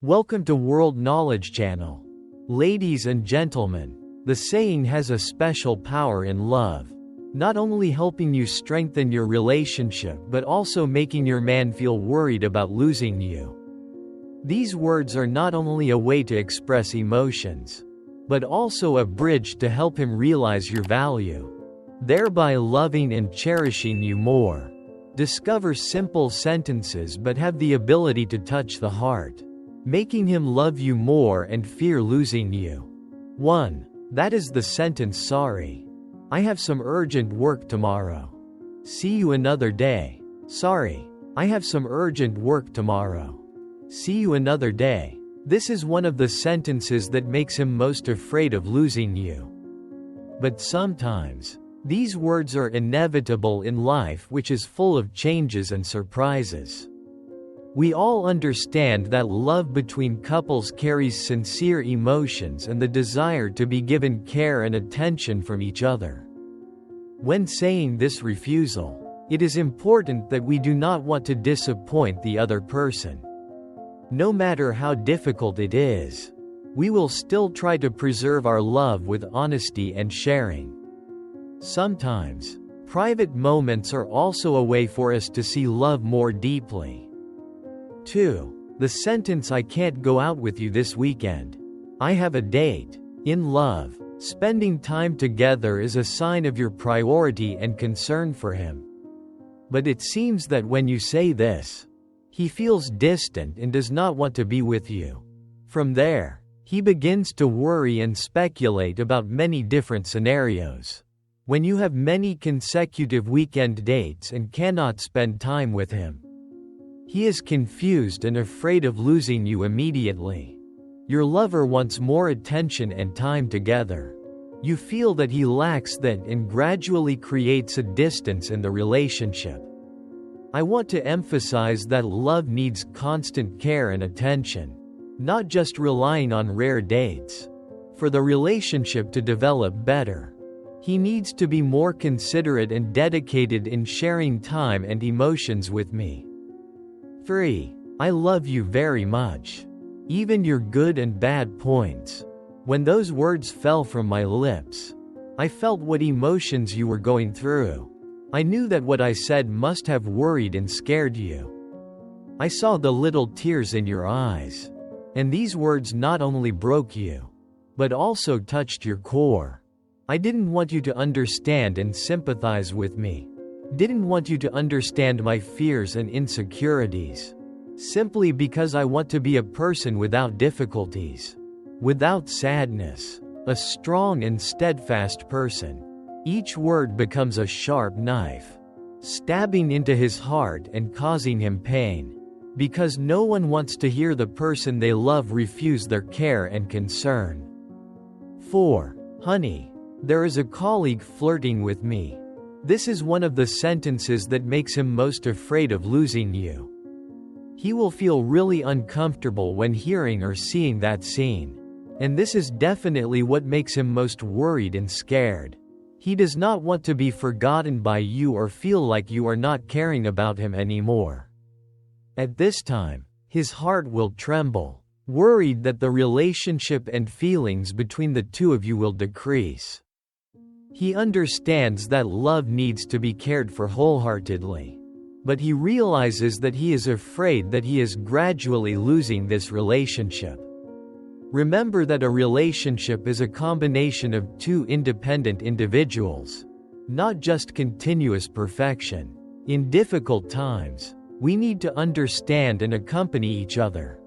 Welcome to World Knowledge Channel. Ladies and gentlemen, the saying has a special power in love. Not only helping you strengthen your relationship but also making your man feel worried about losing you. These words are not only a way to express emotions, but also a bridge to help him realize your value, thereby loving and cherishing you more. Discover simple sentences but have the ability to touch the heart, making him love you more and fear losing you. 1. That is the sentence sorry. I have some urgent work tomorrow. See you another day. Sorry. I have some urgent work tomorrow. See you another day. This is one of the sentences that makes him most afraid of losing you. But sometimes, these words are inevitable in life, which is full of changes and surprises. We all understand that love between couples carries sincere emotions and the desire to be given care and attention from each other. When saying this refusal, it is important that we do not want to disappoint the other person. No matter how difficult it is, we will still try to preserve our love with honesty and sharing. Sometimes, private moments are also a way for us to see love more deeply. 2. The sentence I can't go out with you this weekend. I have a date. In love, spending time together is a sign of your priority and concern for him. But it seems that when you say this, he feels distant and does not want to be with you. From there, he begins to worry and speculate about many different scenarios. When you have many consecutive weekend dates and cannot spend time with him, he is confused and afraid of losing you immediately. Your lover wants more attention and time together. You feel that he lacks that and gradually creates a distance in the relationship. I want to emphasize that love needs constant care and attention, not just relying on rare dates. For the relationship to develop better, he needs to be more considerate and dedicated in sharing time and emotions with me. 3. I love you very much. Even your good and bad points. When those words fell from my lips, I felt what emotions you were going through. I knew that what I said must have worried and scared you. I saw the little tears in your eyes. And these words not only broke you, but also touched your core. I didn't want you to understand and sympathize with me. Didn't want you to understand my fears and insecurities. Simply because I want to be a person without difficulties, without sadness, a strong and steadfast person. Each word becomes a sharp knife, stabbing into his heart and causing him pain, because no one wants to hear the person they love refuse their care and concern. 4. Honey, there is a colleague flirting with me. This is one of the sentences that makes him most afraid of losing you. He will feel really uncomfortable when hearing or seeing that scene. And this is definitely what makes him most worried and scared. He does not want to be forgotten by you or feel like you are not caring about him anymore. At this time, his heart will tremble, worried that the relationship and feelings between the two of you will decrease. He understands that love needs to be cared for wholeheartedly, but he realizes that he is afraid that he is gradually losing this relationship. Remember that a relationship is a combination of two independent individuals, not just continuous perfection. In difficult times, we need to understand and accompany each other.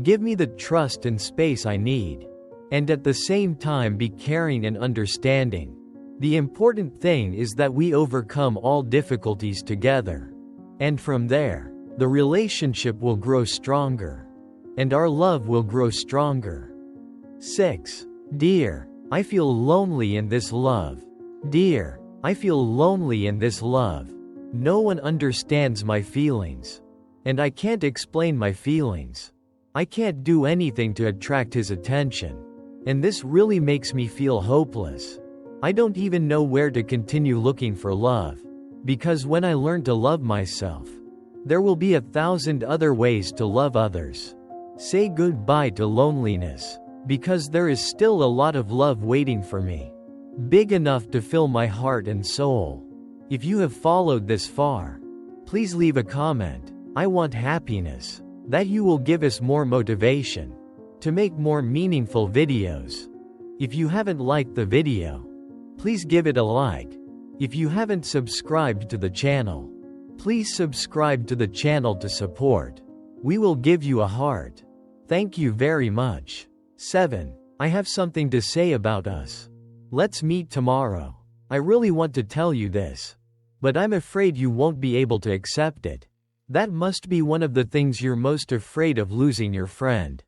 Give me the trust and space I need, and at the same time be caring and understanding. The important thing is that we overcome all difficulties together. And from there, the relationship will grow stronger. And our love will grow stronger. 6. Dear, I feel lonely in this love. Dear, I feel lonely in this love. No one understands my feelings. And I can't explain my feelings. I can't do anything to attract his attention. And this really makes me feel hopeless. I don't even know where to continue looking for love. Because when I learn to love myself, there will be 1,000 other ways to love others. Say goodbye to loneliness, because there is still a lot of love waiting for me, big enough to fill my heart and soul. If you have followed this far, please leave a comment. I want happiness, that you will give us more motivation to make more meaningful videos. If you haven't liked the video, please give it a like. If you haven't subscribed to the channel, please subscribe to the channel to support. We will give you a heart. Thank you very much. 7. I have something to say about us. Let's meet tomorrow. I really want to tell you this, but I'm afraid you won't be able to accept it. That must be one of the things you're most afraid of, losing your friend.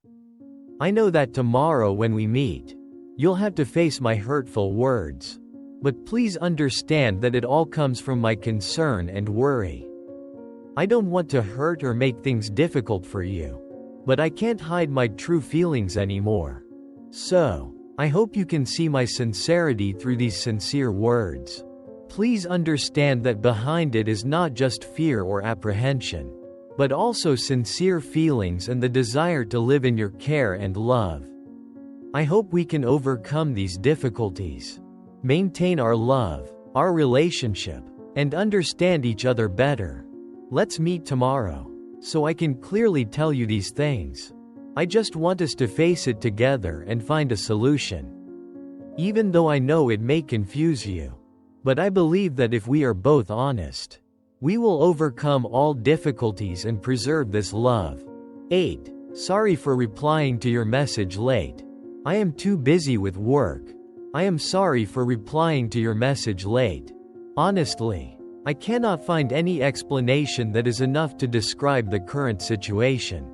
I know that tomorrow when we meet, you'll have to face my hurtful words. But please understand that it all comes from my concern and worry. I don't want to hurt or make things difficult for you, but I can't hide my true feelings anymore. So, I hope you can see my sincerity through these sincere words. Please understand that behind it is not just fear or apprehension, but also sincere feelings and the desire to live in your care and love. I hope we can overcome these difficulties, maintain our love, our relationship, and understand each other better. Let's meet tomorrow, so I can clearly tell you these things. I just want us to face it together and find a solution. Even though I know it may confuse you, but I believe that if we are both honest, we will overcome all difficulties and preserve this love. 8. Sorry for replying to your message late. I am too busy with work. I am sorry for replying to your message late. Honestly, I cannot find any explanation that is enough to describe the current situation.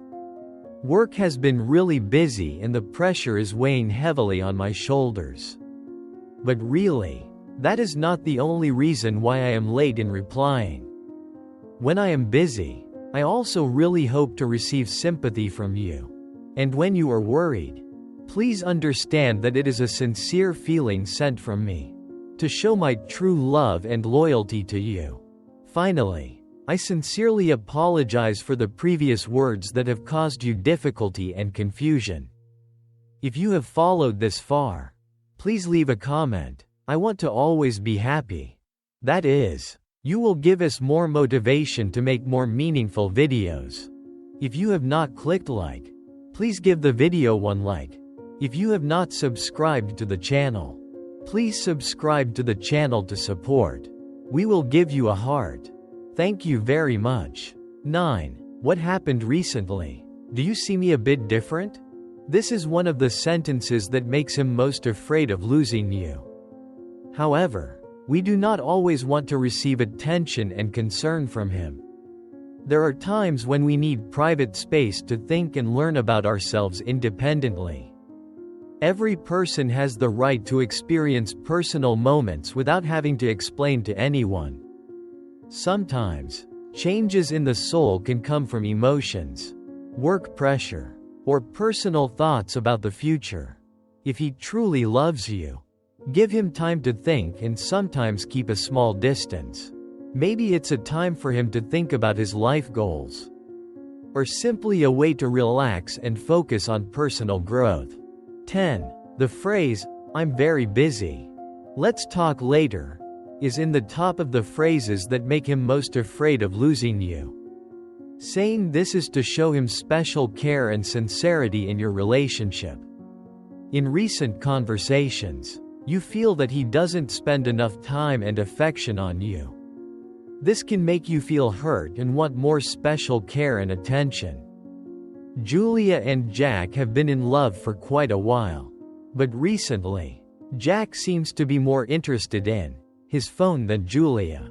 Work has been really busy and the pressure is weighing heavily on my shoulders. But really, that is not the only reason why I am late in replying. When I am busy, I also really hope to receive sympathy from you. And when you are worried, please understand that it is a sincere feeling sent from me, to show my true love and loyalty to you. Finally, I sincerely apologize for the previous words that have caused you difficulty and confusion. If you have followed this far, please leave a comment. I want to always be happy. That is, you will give us more motivation to make more meaningful videos. If you have not clicked like, please give the video one like. If you have not subscribed to the channel, please subscribe to the channel to support. We will give you a heart. Thank you very much. 9. What happened recently? Do you see me a bit different? This is one of the sentences that makes him most afraid of losing you. However, we do not always want to receive attention and concern from him. There are times when we need private space to think and learn about ourselves independently. Every person has the right to experience personal moments without having to explain to anyone. Sometimes, changes in the soul can come from emotions, work pressure, or personal thoughts about the future. If he truly loves you, give him time to think and sometimes keep a small distance. Maybe it's a time for him to think about his life goals, or simply a way to relax and focus on personal growth. 10. The phrase, "I'm very busy. Let's talk later," is in the top of the phrases that make him most afraid of losing you. Saying this is to show him special care and sincerity in your relationship. In recent conversations, you feel that he doesn't spend enough time and affection on you. This can make you feel hurt and want more special care and attention. Julia and Jack have been in love for quite a while, but recently, Jack seems to be more interested in his phone than Julia.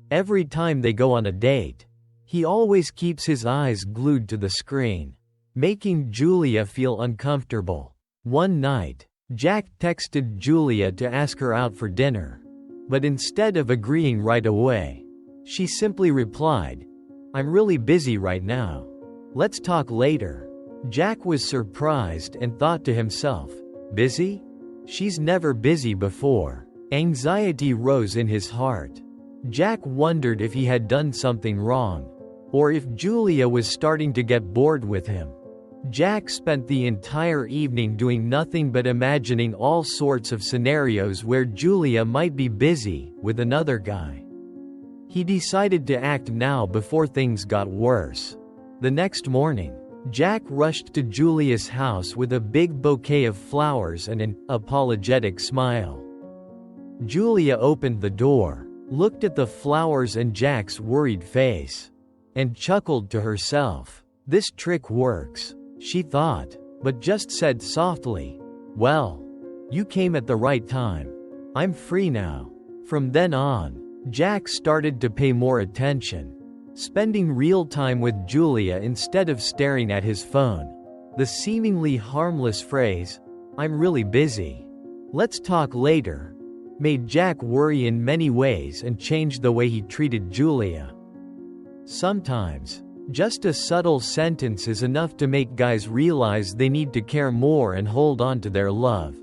Every time they go on a date, he always keeps his eyes glued to the screen, making Julia feel uncomfortable. One night, Jack texted Julia to ask her out for dinner, but instead of agreeing right away, she simply replied, "I'm really busy right now. Let's talk later." Jack was surprised and thought to himself, "Busy? She's never busy before." Anxiety rose in his heart. Jack wondered if he had done something wrong, or if Julia was starting to get bored with him. Jack spent the entire evening doing nothing but imagining all sorts of scenarios where Julia might be busy with another guy. He decided to act now before things got worse. The next morning, Jack rushed to Julia's house with a big bouquet of flowers and an apologetic smile. Julia opened the door, looked at the flowers and Jack's worried face, and chuckled to herself. This trick works, she thought, but just said softly, "Well, you came at the right time. I'm free now." From then on, Jack started to pay more attention, spending real time with Julia instead of staring at his phone. The seemingly harmless phrase, "I'm really busy. Let's talk later," made Jack worry in many ways and changed the way he treated Julia. Sometimes, just a subtle sentence is enough to make guys realize they need to care more and hold on to their love.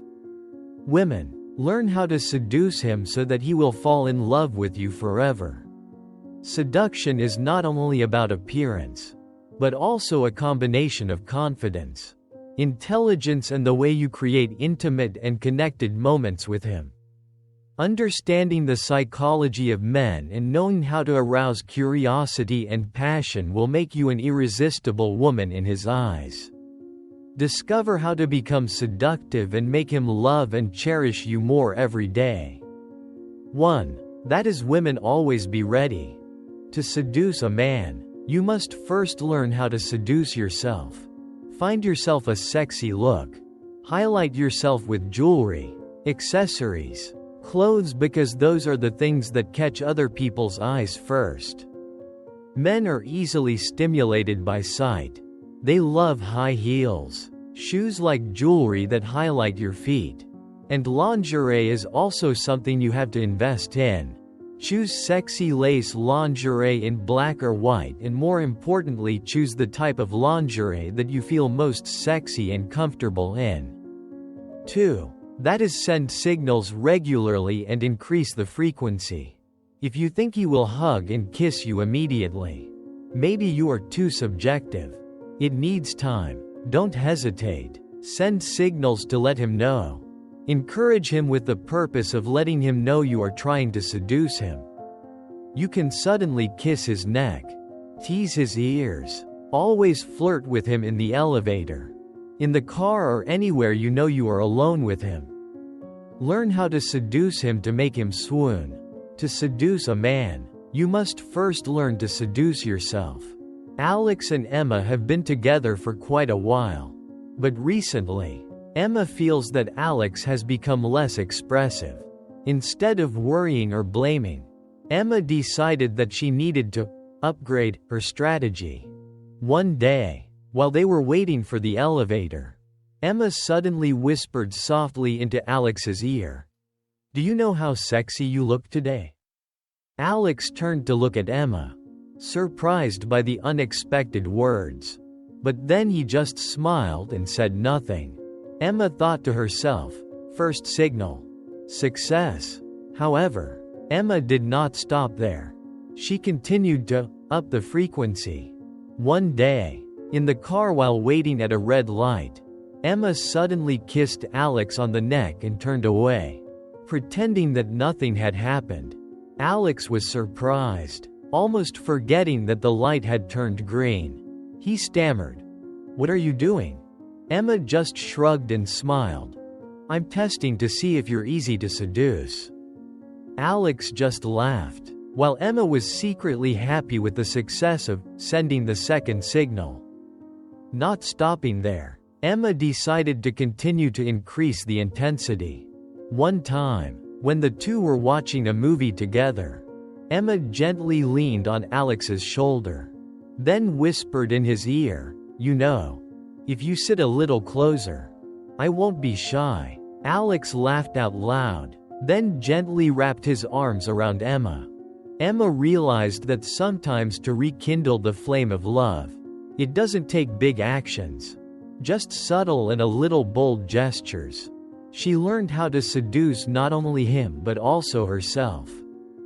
Women, learn how to seduce him so that he will fall in love with you forever. Seduction is not only about appearance, but also a combination of confidence, intelligence and the way you create intimate and connected moments with him. Understanding the psychology of men and knowing how to arouse curiosity and passion will make you an irresistible woman in his eyes. Discover how to become seductive and make him love and cherish you more every day. 1. That is, women always be ready. To seduce a man, you must first learn how to seduce yourself. Find yourself a sexy look. Highlight yourself with jewelry, accessories, clothes, because those are the things that catch other people's eyes first. Men are easily stimulated by sight. They love high heels, shoes like jewelry that highlight your feet. And lingerie is also something you have to invest in. Choose sexy lace lingerie in black or white, and more importantly, choose the type of lingerie that you feel most sexy and comfortable in. 2. That is, send signals regularly and increase the frequency. If you think he will hug and kiss you immediately, maybe you are too subjective. It needs time. Don't hesitate. Send signals to let him know. Encourage him with the purpose of letting him know you are trying to seduce him. You can suddenly kiss his neck, tease his ears, always flirt with him in the elevator, in the car, or anywhere you know you are alone with him. Learn how to seduce him to make him swoon. To seduce a man, you must first learn to seduce yourself. Alex and Emma have been together for quite a while, but recently, Emma feels that Alex has become less expressive. Instead of worrying or blaming, Emma decided that she needed to upgrade her strategy. One day, while they were waiting for the elevator, Emma suddenly whispered softly into Alex's ear, "Do you know how sexy you look today?" Alex turned to look at Emma, surprised by the unexpected words. But then he just smiled and said nothing. Emma thought to herself, first signal, success. However, Emma did not stop there. She continued to up the frequency. One day, in the car while waiting at a red light, Emma suddenly kissed Alex on the neck and turned away, pretending that nothing had happened. Alex was surprised, almost forgetting that the light had turned green. He stammered, "What are you doing?" Emma just shrugged and smiled. "I'm testing to see if you're easy to seduce." Alex just laughed, while Emma was secretly happy with the success of sending the second signal. Not stopping there, Emma decided to continue to increase the intensity. One time, when the two were watching a movie together, Emma gently leaned on Alex's shoulder, then whispered in his ear, "You know, if you sit a little closer, I won't be shy." Alex laughed out loud, then gently wrapped his arms around Emma. Emma realized that sometimes to rekindle the flame of love, it doesn't take big actions, just subtle and a little bold gestures. She learned how to seduce not only him but also herself,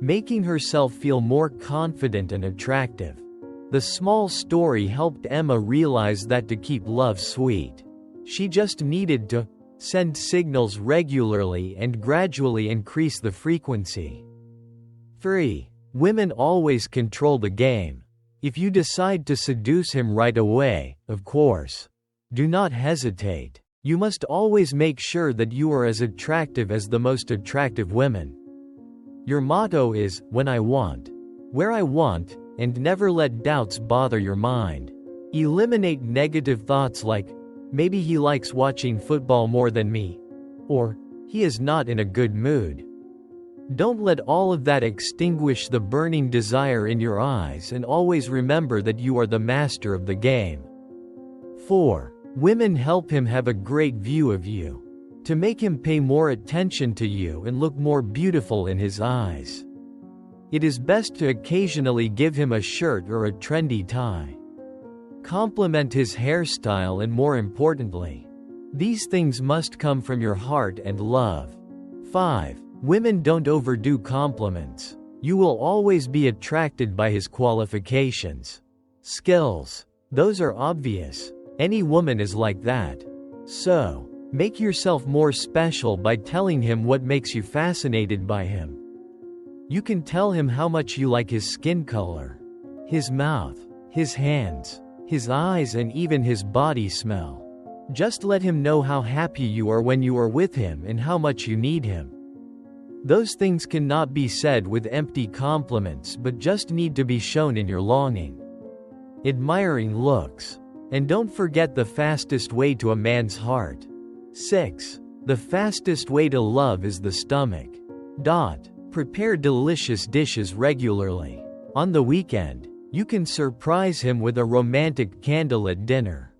making herself feel more confident and attractive. The small story helped Emma realize that to keep love sweet, she just needed to send signals regularly and gradually increase the frequency. 3. Women always control the game. If you decide to seduce him right away, of course, do not hesitate. You must always make sure that you are as attractive as the most attractive women. Your motto is, when I want, where I want, and never let doubts bother your mind. Eliminate negative thoughts like, maybe he likes watching football more than me, or, he is not in a good mood. Don't let all of that extinguish the burning desire in your eyes, and always remember that you are the master of the game. 4. Women help him have a great view of you. To make him pay more attention to you and look more beautiful in his eyes, it is best to occasionally give him a shirt or a trendy tie. Compliment his hairstyle, and more importantly, these things must come from your heart and love. 5. Women don't overdo compliments. You will always be attracted by his qualifications. Skills. Those are obvious. Any woman is like that. So, make yourself more special by telling him what makes you fascinated by him. You can tell him how much you like his skin color, his mouth, his hands, his eyes, and even his body smell. Just let him know how happy you are when you are with him and how much you need him. Those things cannot be said with empty compliments, but just need to be shown in your longing, admiring looks. And don't forget the fastest way to a man's heart. 6. The fastest way to love is the stomach. Prepare delicious dishes regularly. On the weekend, you can surprise him with a romantic candlelit dinner.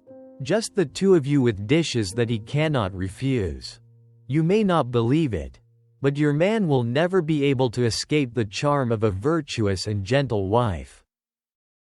Just the two of you with dishes that he cannot refuse. You may not believe it, but your man will never be able to escape the charm of a virtuous and gentle wife.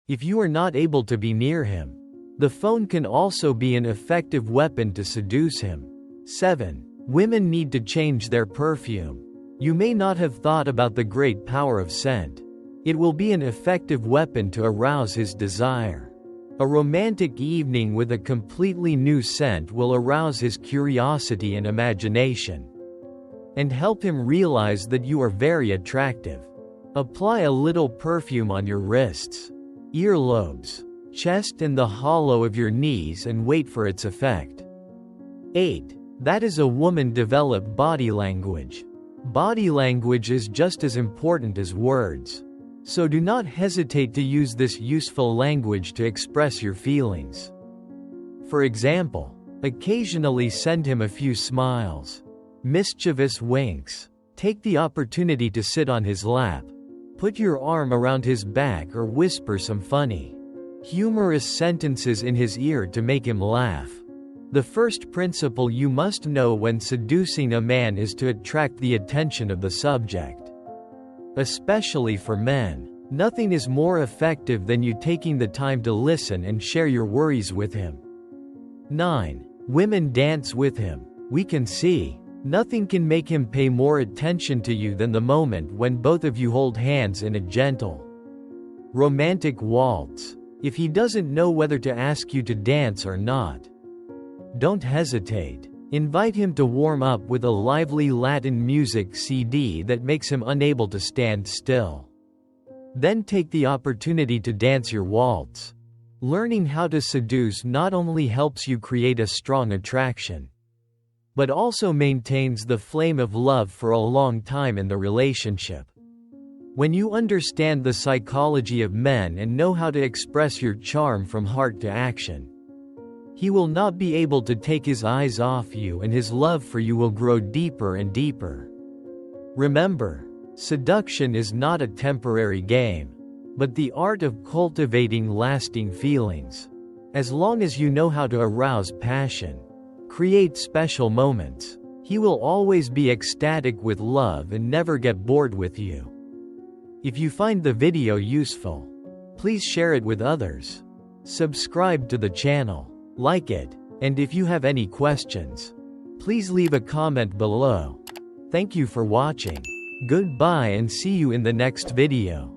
If you are not able to be near him, the phone can also be an effective weapon to seduce him. 7. Women need to change their perfume. You may not have thought about the great power of scent. It will be an effective weapon to arouse his desire. A romantic evening with a completely new scent will arouse his curiosity and imagination, and help him realize that you are very attractive. Apply a little perfume on your wrists, earlobes, chest, and the hollow of your knees, and wait for its effect. 8. That is a woman-developed body language. Body language is just as important as words. So do not hesitate to use this useful language to express your feelings. For example, occasionally send him a few smiles, mischievous winks. Take the opportunity to sit on his lap, put your arm around his back, or whisper some funny, humorous sentences in his ear to make him laugh. The first principle you must know when seducing a man is to attract the attention of the subject. Especially for men, nothing is more effective than you taking the time to listen and share your worries with him. 9. Women dance with him. We can see, nothing can make him pay more attention to you than the moment when both of you hold hands in a gentle, romantic waltz. If he doesn't know whether to ask you to dance or not, don't hesitate. Invite him to warm up with a lively Latin music CD that makes him unable to stand still. Then take the opportunity to dance your waltz. Learning how to seduce not only helps you create a strong attraction, but also maintains the flame of love for a long time in the relationship. When you understand the psychology of men and know how to express your charm from heart to action, he will not be able to take his eyes off you, and his love for you will grow deeper and deeper. Remember, seduction is not a temporary game, but the art of cultivating lasting feelings. As long as you know how to arouse passion, create special moments, he will always be ecstatic with love and never get bored with you. If you find the video useful, please share it with others. Subscribe to the channel, like it, and if you have any questions, please leave a comment below. Thank you for watching. Goodbye and see you in the next video.